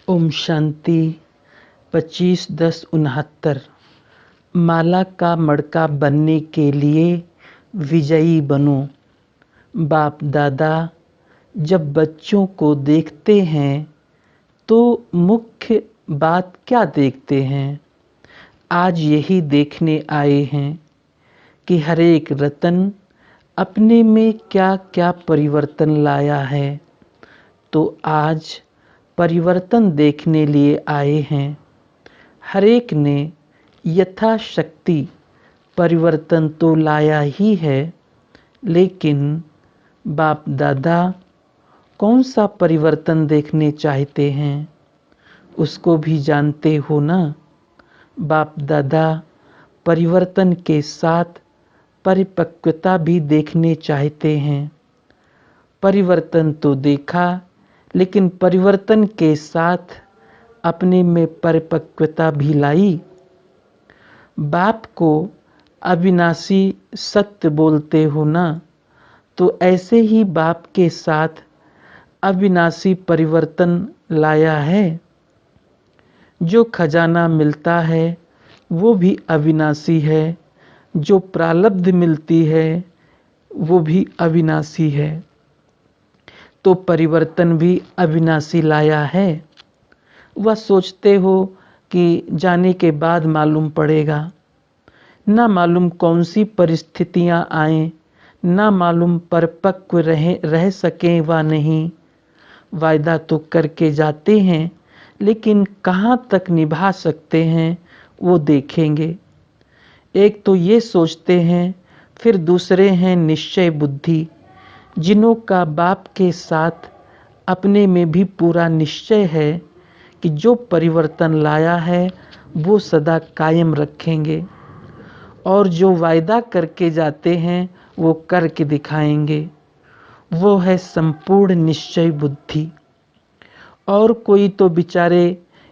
ओम शांति। 25/10/69। माला का मड़का बनने के लिए विजयी बनो। बाप दादा जब बच्चों को देखते हैं तो मुख्य बात क्या देखते हैं? आज यही देखने आए हैं कि हर एक रतन अपने में क्या क्या परिवर्तन लाया है। तो आज परिवर्तन देखने लिए आए हैं। हर एक ने यथाशक्ति परिवर्तन तो लाया ही है, लेकिन बाप दादा कौन सा परिवर्तन देखने चाहते हैं उसको भी जानते हो ना। बाप दादा परिवर्तन के साथ परिपक्वता भी देखने चाहते हैं। परिवर्तन तो देखा, लेकिन परिवर्तन के साथ अपने में परिपक्वता भी लाई। बाप को अविनाशी सत्य बोलते हो ना, तो ऐसे ही बाप के साथ अविनाशी परिवर्तन लाया है। जो खजाना मिलता है वो भी अविनाशी है, जो प्रारब्ध मिलती है वो भी अविनाशी है। तो परिवर्तन भी अविनाशी लाया है। वह सोचते हो कि जाने के बाद मालूम पड़ेगा, ना मालूम कौन सी परिस्थितियां आए, ना मालूम परिपक्व रह सकें व नहीं। वायदा तो करके जाते हैं, लेकिन कहाँ तक निभा सकते हैं वो देखेंगे। एक तो ये सोचते हैं, फिर दूसरे हैं निश्चय बुद्धि, जिन्हों का बाप के साथ अपने में भी पूरा निश्चय है कि जो परिवर्तन लाया है वो सदा कायम रखेंगे, और जो वायदा करके जाते हैं वो करके दिखाएंगे। वो है संपूर्ण निश्चय बुद्धि। और कोई तो बेचारे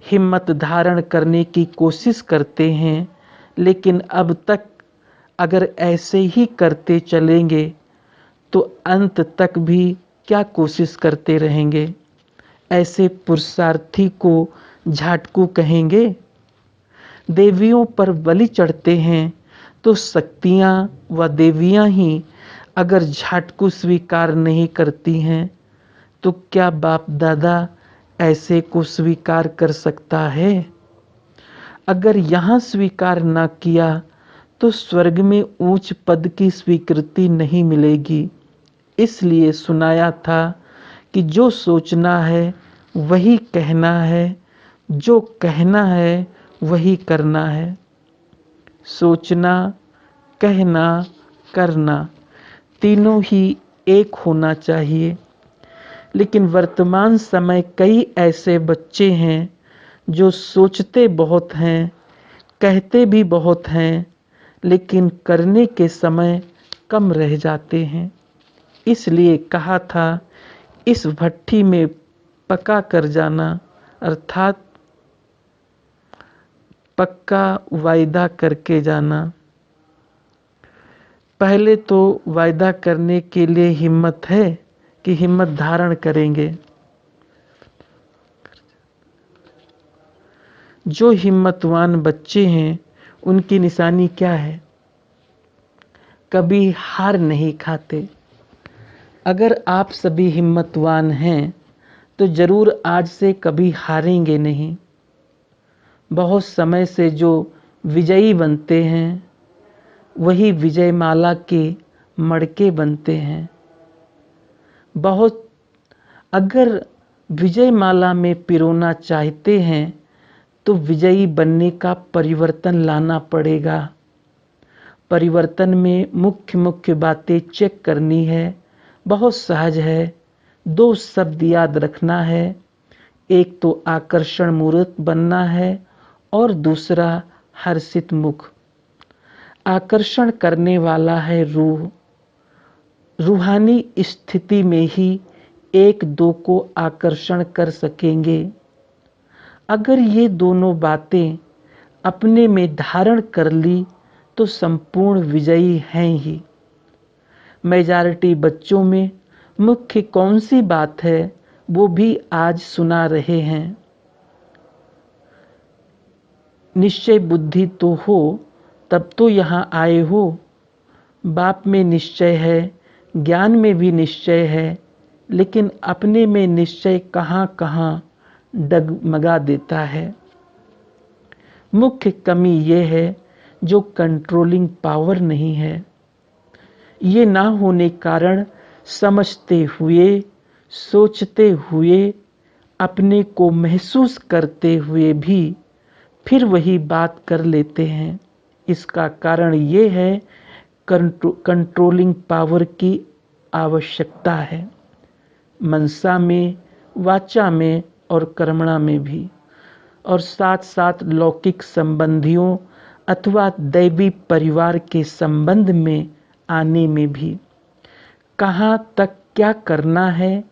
हिम्मत धारण करने की कोशिश करते हैं, लेकिन अब तक अगर ऐसे ही करते चलेंगे तो अंत तक भी क्या कोशिश करते रहेंगे। ऐसे पुरुषार्थी को झाटकू कहेंगे। देवियों पर बलि चढ़ते हैं तो शक्तियाँ व देवियाँ ही अगर झाटकू स्वीकार नहीं करती हैं, तो क्या बाप दादा ऐसे को स्वीकार कर सकता है? अगर यहाँ स्वीकार ना किया तो स्वर्ग में ऊंच पद की स्वीकृति नहीं मिलेगी। इसलिए सुनाया था कि जो सोचना है वही कहना है, जो कहना है वही करना है। सोचना, कहना, करना तीनों ही एक होना चाहिए। लेकिन वर्तमान समय कई ऐसे बच्चे हैं जो सोचते बहुत हैं, कहते भी बहुत हैं, लेकिन करने के समय कम रह जाते हैं। इसलिए कहा था इस भट्ठी में पका कर जाना, अर्थात पक्का वायदा करके जाना। पहले तो वायदा करने के लिए हिम्मत है कि हिम्मत धारण करेंगे। जो हिम्मतवान बच्चे हैं उनकी निशानी क्या है? कभी हार नहीं खाते। अगर आप सभी हिम्मतवान हैं तो जरूर आज से कभी हारेंगे नहीं। बहुत समय से जो विजयी बनते हैं वही विजय माला के मड़के बनते हैं। बहुत अगर विजय माला में पिरोना चाहते हैं तो विजयी बनने का परिवर्तन लाना पड़ेगा। परिवर्तन में मुख्य मुख्य बातें चेक करनी है। बहुत सहज है। 2 शब्द याद रखना है। एक तो आकर्षण मूर्त बनना है और दूसरा हर्षित मुख। आकर्षण करने वाला है रूह। रूहानी स्थिति में ही 1-2 को आकर्षण कर सकेंगे। अगर ये दोनों बातें अपने में धारण कर ली तो संपूर्ण विजयी हैं ही। मेजॉरिटी बच्चों में मुख्य कौन सी बात है वो भी आज सुना रहे हैं। निश्चय बुद्धि तो हो तब तो यहाँ आए हो। बाप में निश्चय है, ज्ञान में भी निश्चय है, लेकिन अपने में निश्चय कहाँ कहाँ डगमगा देता है। मुख्य कमी ये है जो कंट्रोलिंग पावर नहीं है। ये ना होने कारण समझते हुए, सोचते हुए, अपने को महसूस करते हुए भी फिर वही बात कर लेते हैं। इसका कारण ये है कंट्रोलिंग पावर की आवश्यकता है, मनसा में, वाचा में और कर्मणा में भी, और साथ साथ लौकिक संबंधियों अथवा दैवी परिवार के संबंध में आने में भी। कहाँ तक क्या करना है,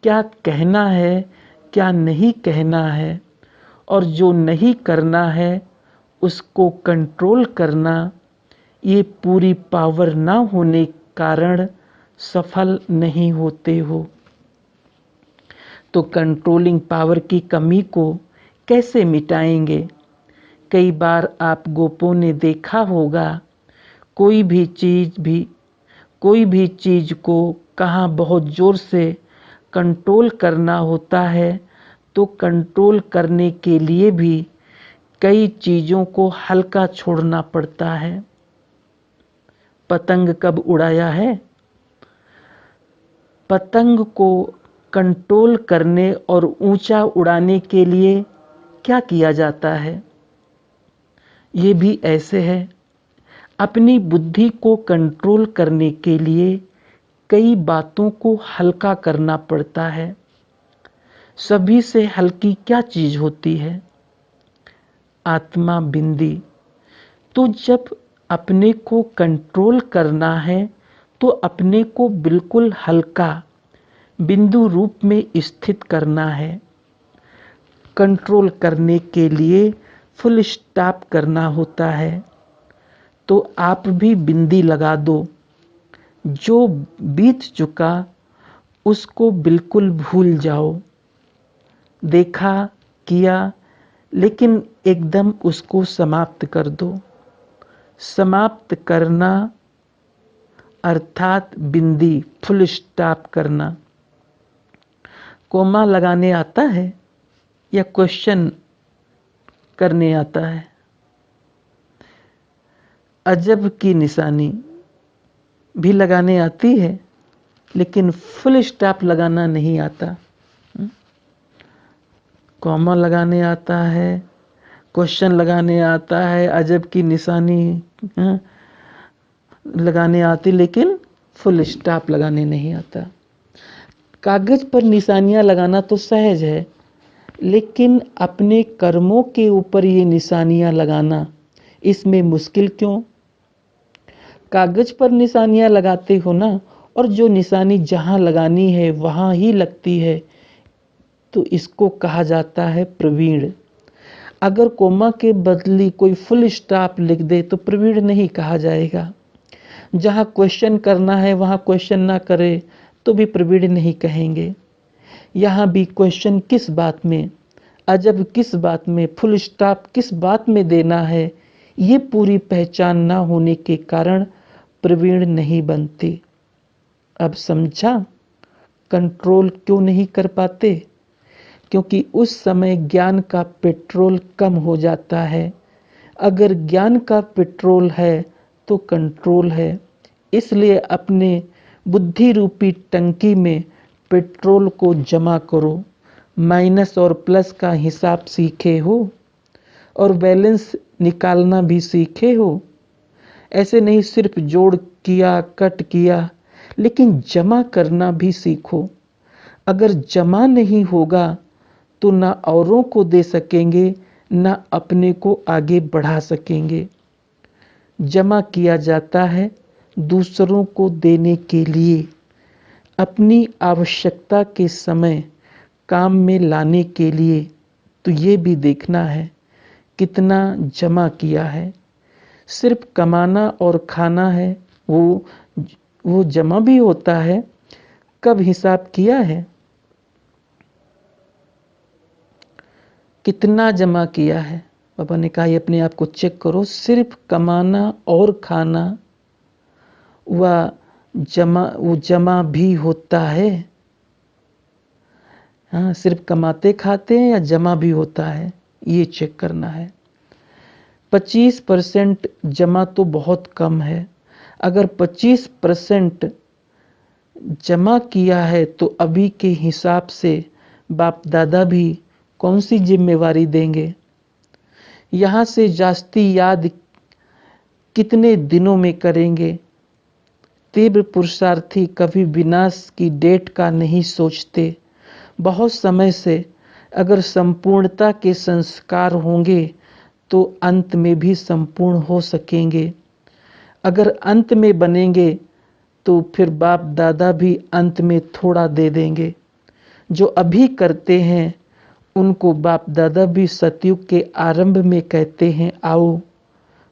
क्या कहना है, क्या नहीं कहना है, और जो नहीं करना है उसको कंट्रोल करना, ये पूरी पावर ना होने कारण सफल नहीं होते हो। तो कंट्रोलिंग पावर की कमी को कैसे मिटाएंगे? कई बार आप गोपों ने देखा होगा, कोई भी चीज़ को कहाँ बहुत ज़ोर से कंट्रोल करना होता है तो कंट्रोल करने के लिए भी कई चीज़ों को हल्का छोड़ना पड़ता है। पतंग कब उड़ाया है? पतंग को कंट्रोल करने और ऊंचा उड़ाने के लिए क्या किया जाता है? ये भी ऐसे है। अपनी बुद्धि को कंट्रोल करने के लिए कई बातों को हल्का करना पड़ता है। सभी से हल्की क्या चीज होती है? आत्मा बिंदी। तो जब अपने को कंट्रोल करना है तो अपने को बिल्कुल हल्का बिंदु रूप में स्थित करना है। कंट्रोल करने के लिए फुल स्टॉप करना होता है। तो आप भी बिंदी लगा दो। जो बीत चुका उसको बिल्कुल भूल जाओ। देखा, किया, लेकिन एकदम उसको समाप्त कर दो। समाप्त करना अर्थात बिंदी, फुल स्टॉप करना। कोमा लगाने आता है या क्वेश्चन करने आता है? अजब की निशानी भी लगाने आती है, लेकिन फुल स्टॉप लगाना नहीं आता। कॉमा लगाने आता है, क्वेश्चन लगाने आता है, अजब की निशानी लगाने आती, लेकिन फुल स्टॉप लगाने नहीं आता। कागज पर निशानियां लगाना तो सहज है, लेकिन अपने कर्मों के ऊपर ये निशानियां लगाना, इसमें मुश्किल क्यों? कागज पर निशानियां लगाते हो ना, और जो निशानी जहां लगानी है वहां ही लगती है, तो इसको कहा जाता है प्रवीण। अगर कोमा के बदली कोई फुल स्टॉप लिख दे तो प्रवीण नहीं कहा जाएगा। जहां क्वेश्चन करना है वहां क्वेश्चन ना करे तो भी प्रवीण नहीं कहेंगे। यहाँ भी क्वेश्चन किस बात में, अजब किस बात में, फुल स्टॉप किस बात में देना है, ये पूरी पहचान ना होने के कारण प्रवीण नहीं बनते। अब समझा कंट्रोल क्यों नहीं कर पाते? क्योंकि उस समय ज्ञान का पेट्रोल कम हो जाता है। अगर ज्ञान का पेट्रोल है तो कंट्रोल है। इसलिए अपने बुद्धि रूपी टंकी में पेट्रोल को जमा करो। माइनस और प्लस का हिसाब सीखे हो और बैलेंस निकालना भी सीखे हो। ऐसे नहीं सिर्फ जोड़ किया, कट किया, लेकिन जमा करना भी सीखो। अगर जमा नहीं होगा तो ना औरों को दे सकेंगे, ना अपने को आगे बढ़ा सकेंगे। जमा किया जाता है दूसरों को देने के लिए, अपनी आवश्यकता के समय काम में लाने के लिए। तो ये भी देखना है कितना जमा किया है। सिर्फ कमाना और खाना है, वो जमा भी होता है। कब हिसाब किया है? कितना जमा किया है? पापा ने कहा, ये अपने आप को चेक करो, सिर्फ कमाना और खाना वो जमा भी होता है। हाँ, सिर्फ कमाते खाते हैं या जमा भी होता है, ये चेक करना है। 25% जमा तो बहुत कम है। अगर 25% जमा किया है तो अभी के हिसाब से बाप दादा भी कौन सी जिम्मेवारी देंगे? यहाँ से जास्ती याद कितने दिनों में करेंगे? तीव्र पुरुषार्थी कभी विनाश की डेट का नहीं सोचते। बहुत समय से अगर संपूर्णता के संस्कार होंगे तो अंत में भी संपूर्ण हो सकेंगे। अगर अंत में बनेंगे तो फिर बाप दादा भी अंत में थोड़ा दे देंगे। जो अभी करते हैं उनको बाप दादा भी सतयुग के आरंभ में कहते हैं, आओ।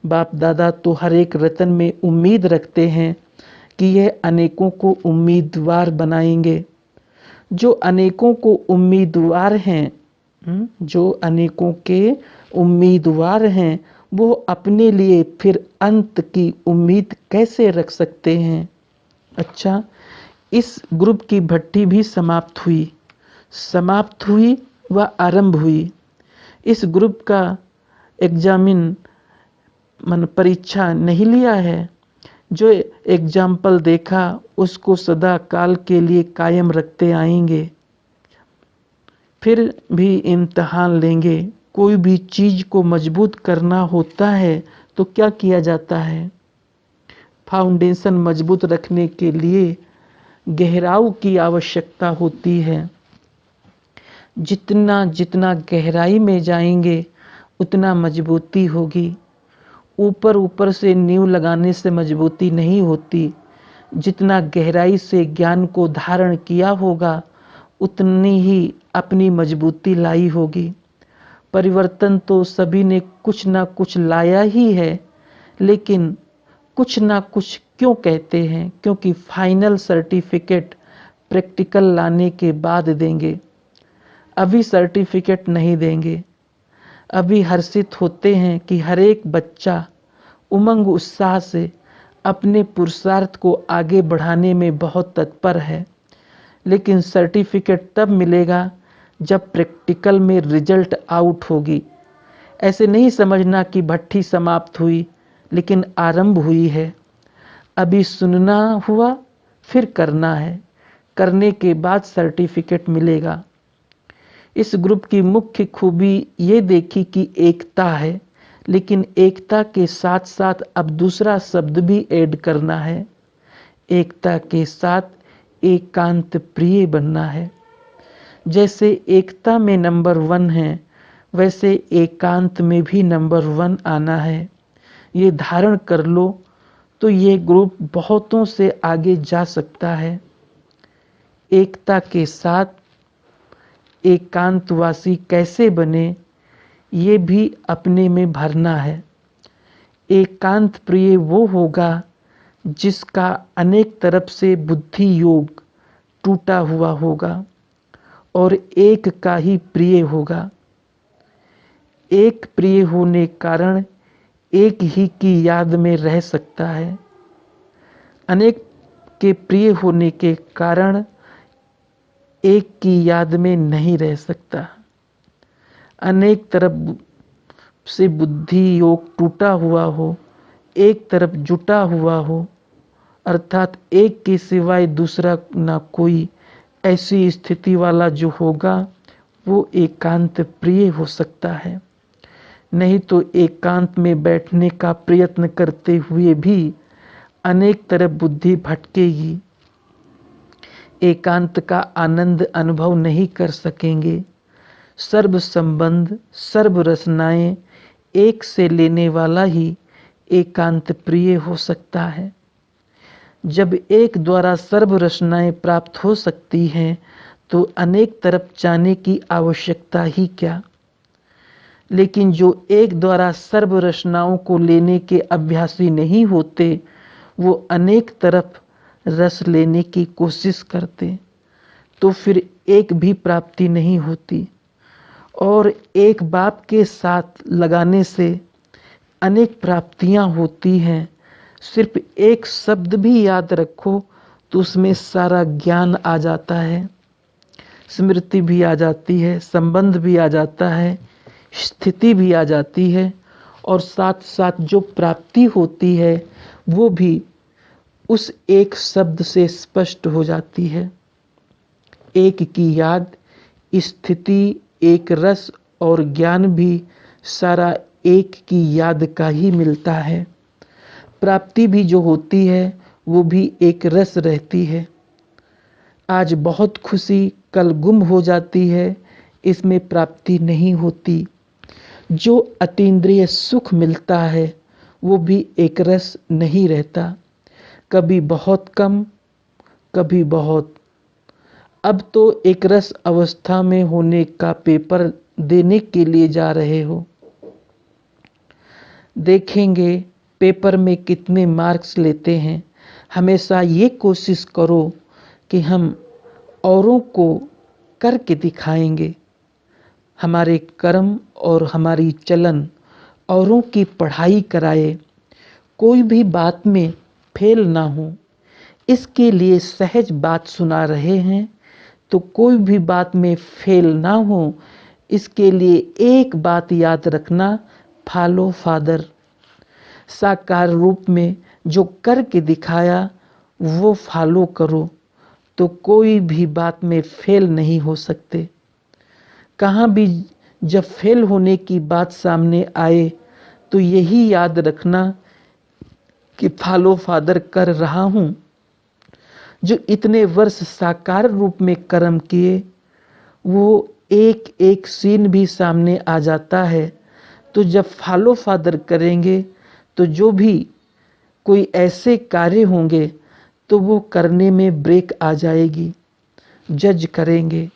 बाप दादा तो हर एक रतन में उम्मीद रखते हैं कि यह अनेकों को उम्मीदवार बनाएंगे। जो अनेकों को उम्मीदवार हैं, जो अनेकों के उम्मीदवार हैं, वो अपने लिए फिर अंत की उम्मीद कैसे रख सकते हैं? अच्छा, इस ग्रुप की भट्टी भी समाप्त हुई व आरंभ हुई। इस ग्रुप का एग्जामिन परीक्षा नहीं लिया है। जो एग्जाम्पल देखा उसको सदा काल के लिए कायम रखते आएंगे। फिर भी इम्तिहान लेंगे। कोई भी चीज को मजबूत करना होता है तो क्या किया जाता है? फाउंडेशन मजबूत रखने के लिए गहराई की आवश्यकता होती है। जितना जितना गहराई में जाएंगे उतना मजबूती होगी। ऊपर ऊपर से नींव लगाने से मजबूती नहीं होती। जितना गहराई से ज्ञान को धारण किया होगा उतनी ही अपनी मजबूती लाई होगी। परिवर्तन तो सभी ने कुछ ना कुछ लाया ही है, लेकिन कुछ ना कुछ क्यों कहते हैं? क्योंकि फाइनल सर्टिफिकेट प्रैक्टिकल लाने के बाद देंगे। अभी सर्टिफिकेट नहीं देंगे। अभी हर्षित होते हैं कि हर एक बच्चा उमंग उत्साह से अपने पुरुषार्थ को आगे बढ़ाने में बहुत तत्पर है, लेकिन सर्टिफिकेट तब मिलेगा जब प्रैक्टिकल में रिजल्ट आउट होगी। ऐसे नहीं समझना कि भट्टी समाप्त हुई, लेकिन आरंभ हुई है। अभी सुनना हुआ, फिर करना है। करने के बाद सर्टिफिकेट मिलेगा। इस ग्रुप की मुख्य खूबी ये देखी कि एकता है, लेकिन एकता के साथ साथ अब दूसरा शब्द भी ऐड करना है। एकता के साथ एकांत प्रिय बनना है। जैसे एकता में नंबर 1 है, वैसे एकांत में भी नंबर 1 आना है। ये धारण कर लो तो ये ग्रुप बहुतों से आगे जा सकता है। एकता के साथ एकांतवासी कैसे बने, ये भी अपने में भरना है। एकांत प्रिय वो होगा जिसका अनेक तरफ से बुद्धि योग टूटा हुआ होगा और एक का ही प्रिय होगा। एक प्रिय होने कारण एक ही की याद में रह सकता है। अनेक के प्रिय होने के कारण एक की याद में नहीं रह सकता। अनेक तरफ से बुद्धि योग टूटा हुआ हो, एक तरफ जुटा हुआ हो, अर्थात एक के सिवाय दूसरा ना कोई, ऐसी स्थिति वाला जो होगा वो एकांत प्रिय हो सकता है। नहीं तो एकांत में बैठने का प्रयत्न करते हुए भी अनेक तरफ बुद्धि भटकेगी। एकांत का आनंद अनुभव नहीं कर सकेंगे। सर्व संबंध, सर्व रचनाएं एक से लेने वाला ही एकांत प्रिय हो सकता है। जब एक द्वारा सर्व रचनाएं प्राप्त हो सकती हैं तो अनेक तरफ जाने की आवश्यकता ही क्या। लेकिन जो एक द्वारा सर्व रचनाओं को लेने के अभ्यासी नहीं होते, वो अनेक तरफ रस लेने की कोशिश करते, तो फिर एक भी प्राप्ति नहीं होती। और एक बाप के साथ लगाने से अनेक प्राप्तियां होती हैं। सिर्फ एक शब्द भी याद रखो तो उसमें सारा ज्ञान आ जाता है, स्मृति भी आ जाती है, संबंध भी आ जाता है, स्थिति भी आ जाती है और साथ साथ जो प्राप्ति होती है वो भी उस एक शब्द से स्पष्ट हो जाती है। एक की याद, स्थिति, एक रस और ज्ञान भी सारा एक की याद का ही मिलता है। प्राप्ति भी जो होती है वो भी एक रस रहती है। आज बहुत खुशी कल गुम हो जाती है, इसमें प्राप्ति नहीं होती। जो अतीन्द्रिय सुख मिलता है वो भी एक रस नहीं रहता, कभी बहुत कम, कभी बहुत। अब तो एक रस अवस्था में होने का पेपर देने के लिए जा रहे हो, देखेंगे पेपर में कितने मार्क्स लेते हैं। हमेशा ये कोशिश करो कि हम औरों को करके दिखाएंगे। हमारे कर्म और हमारी चलन औरों की पढ़ाई कराए, कोई भी बात में फेल ना हो। इसके लिए सहज बात सुना रहे हैं तो कोई भी बात में फेल ना हो, इसके लिए एक बात याद रखना, फॉलो फादर। साकार रूप में जो करके दिखाया वो फॉलो करो तो कोई भी बात में फेल नहीं हो सकते। कहाँ भी जब फेल होने की बात सामने आए तो यही याद रखना कि फॉलो फादर कर रहा हूँ। जो इतने वर्ष साकार रूप में कर्म किए वो एक एक सीन भी सामने आ जाता है, तो जब फॉलो फादर करेंगे तो जो भी कोई ऐसे कार्य होंगे तो वो करने में ब्रेक आ जाएगी, जज करेंगे।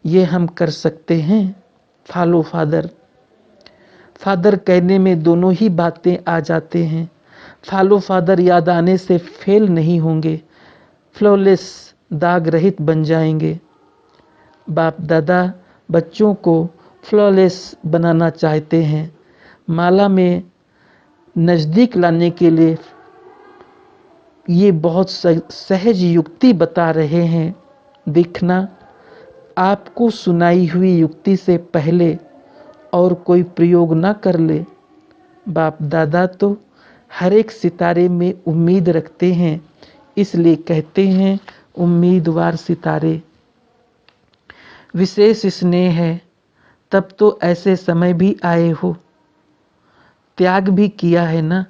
ये हम कर सकते हैं। फॉलो फादर, फादर कहने में दोनों ही बातें आ जाते हैं। फॉलो फादर याद आने से फेल नहीं होंगे, फ्लॉलेस दाग रहित बन जाएंगे। बाप दादा बच्चों को फ्लॉलेस बनाना चाहते हैं। माला में नज़दीक लाने के लिए ये बहुत सहज युक्ति बता रहे हैं। देखना, आपको सुनाई हुई युक्ति से पहले और कोई प्रयोग ना कर ले। बाप दादा तो हर एक सितारे में उम्मीद रखते हैं, इसलिए कहते हैं उम्मीदवार सितारे। विशेष स्नेह है, तब तो ऐसे समय भी आए हो। त्याग भी किया है ना,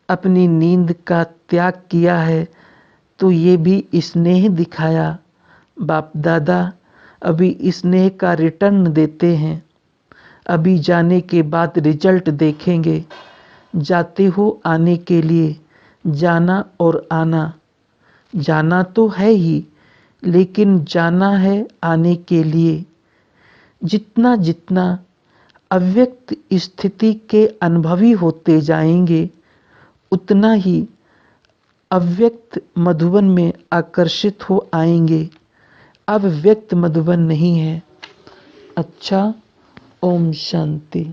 अपनी नींद का त्याग किया है तो ये भी स्नेह दिखाया। बाप दादा अभी स्नेह का रिटर्न देते हैं। अभी जाने के बाद रिजल्ट देखेंगे। जाते हो आने के लिए, जाना और आना। जाना तो है ही, लेकिन जाना है आने के लिए। जितना जितना अव्यक्त स्थिति के अनुभवी होते जाएंगे उतना ही अव्यक्त मधुबन में आकर्षित हो आएंगे। अब व्यक्त मधुबन नहीं है। अच्छा, ओम शांति।